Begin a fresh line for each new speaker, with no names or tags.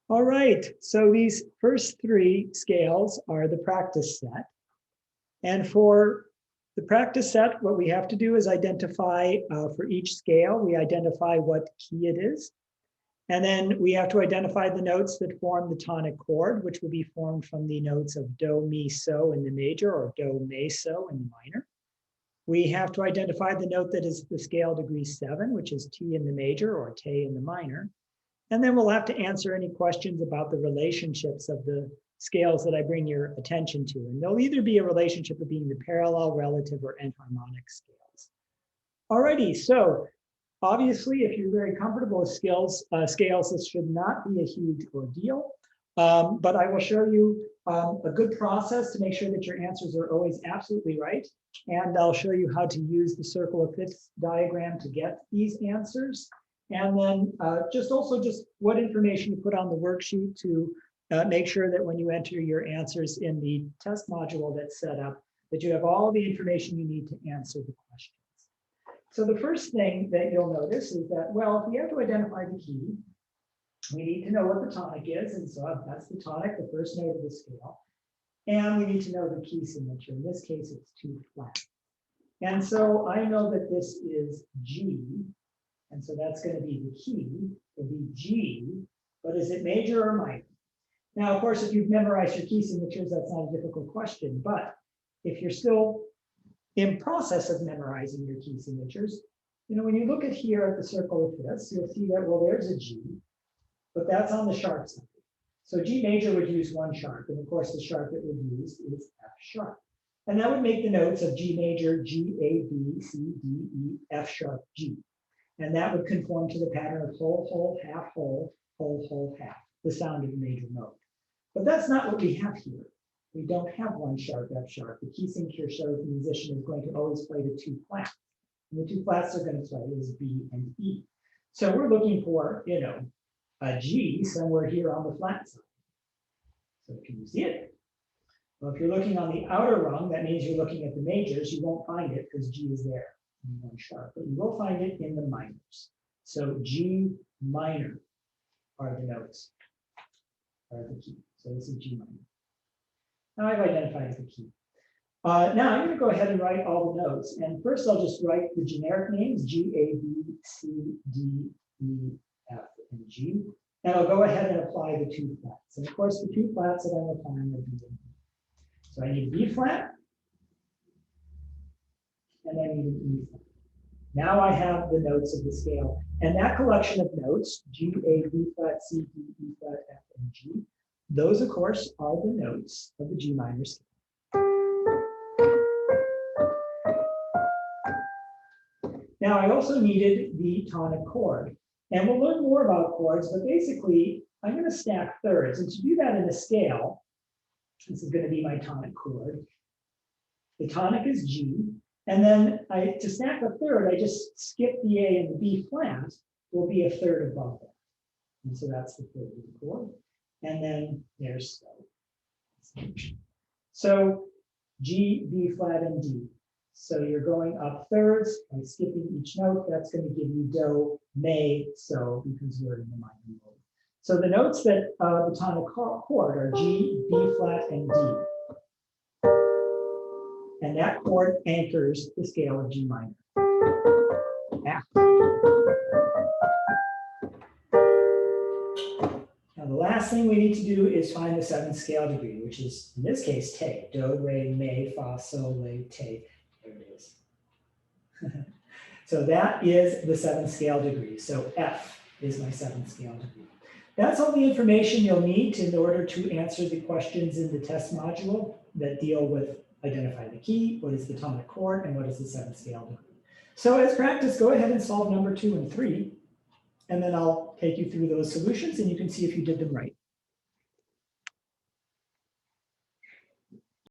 All right, so these first three scales are the practice set. And for the practice set, what we have to do is identify for each scale, we identify what key it is. And then we have to identify the notes that form the tonic chord, which will be formed from the notes of do, mi, so in the major, or do, me, so in the minor. We have to identify the note that is the scale degree 7, which is T in the major or Te in the minor. And then we'll have to answer any questions about the relationships of the scales that I bring your attention to. And there'll either be a relationship of being the parallel, relative, or enharmonic scales. Alrighty, so obviously, if you're very comfortable with scales, this should not be a huge ordeal. But I will show you a good process to make sure that your answers are always absolutely right. And I'll show you how to use the circle of fifths diagram to get these answers. And then just what information you put on the worksheet to make sure that when you enter your answers in the test module that's set up, that you have all the information you need to answer the questions. So the first thing that you'll notice is that, well, if we have to identify the key, we need to know what the tonic is. And so that's the tonic, the first note of the scale. And we need to know the key signature. In this case, it's 2 flat. And so I know that this is G. And so that's going to be the key. It'll be G, but is it major or minor? Now, of course, if you've memorized your key signatures, that's not a difficult question. But if you're still in process of memorizing your key signatures, when you look at here at the circle of fifths, you'll see that, well, there's a G, but that's on the sharp side. So G major would use 1 sharp, and of course the sharp it would use is F sharp. And that would make the notes of G major, G, A, B, C, D, E, F sharp, G. And that would conform to the pattern of whole, whole, half, whole, whole, whole, half, the sound of the major note. But that's not what we have here. We don't have 1 sharp, F sharp. The key signature shows the musician is going to always play the 2 flats. And the 2 flats they're going to play is B and E. So we're looking for, a G somewhere here on the flat side. So can you see it? Well, if you're looking on the outer rung, that means you're looking at the majors. You won't find it because G is there in 1 sharp, but you will find it in the minors. So G minor are the notes, are the key. So this is G minor. Now I've identified the key. Now I'm going to go ahead and write all the notes. And first I'll just write the generic names, G, A, B, C, D, E, F, and G. And I'll go ahead and apply the 2 flats. And of course, the 2 flats that I'm applying are B and B. So I need a B flat, and I need an E flat. Now I have the notes of the scale. And that collection of notes, G, A, B flat, C, D, E flat, F, and G, those, of course, are the notes of the G minor scale. Now, I also needed the tonic chord. And we'll learn more about chords, but basically, I'm going to stack thirds. And to do that in a scale, this is going to be my tonic chord. The tonic is G. And then to stack a third, I just skip the A and the B flat will be a third above that. And so that's the third of the chord. And then there's so. So G, B flat, and D. So you're going up thirds by skipping each note. That's going to give you do, me, so, because you're in the minor mode. So the notes that the tonic chord are G, B flat, and D. And that chord anchors the scale of G minor. F. Now the last thing we need to do is find the 7th scale degree, which is, in this case, Te. Do, re, mi, fa, sol, la, te. There it is. So that is the 7th scale degree. So F is my 7th scale degree. That's all the information you'll need in order to answer the questions in the test module that deal with identify the key, what is the tonic chord, and what is the 7th scale degree. So as practice, go ahead and solve number 2 and 3, and then I'll take you through those solutions and you can see if you did them right.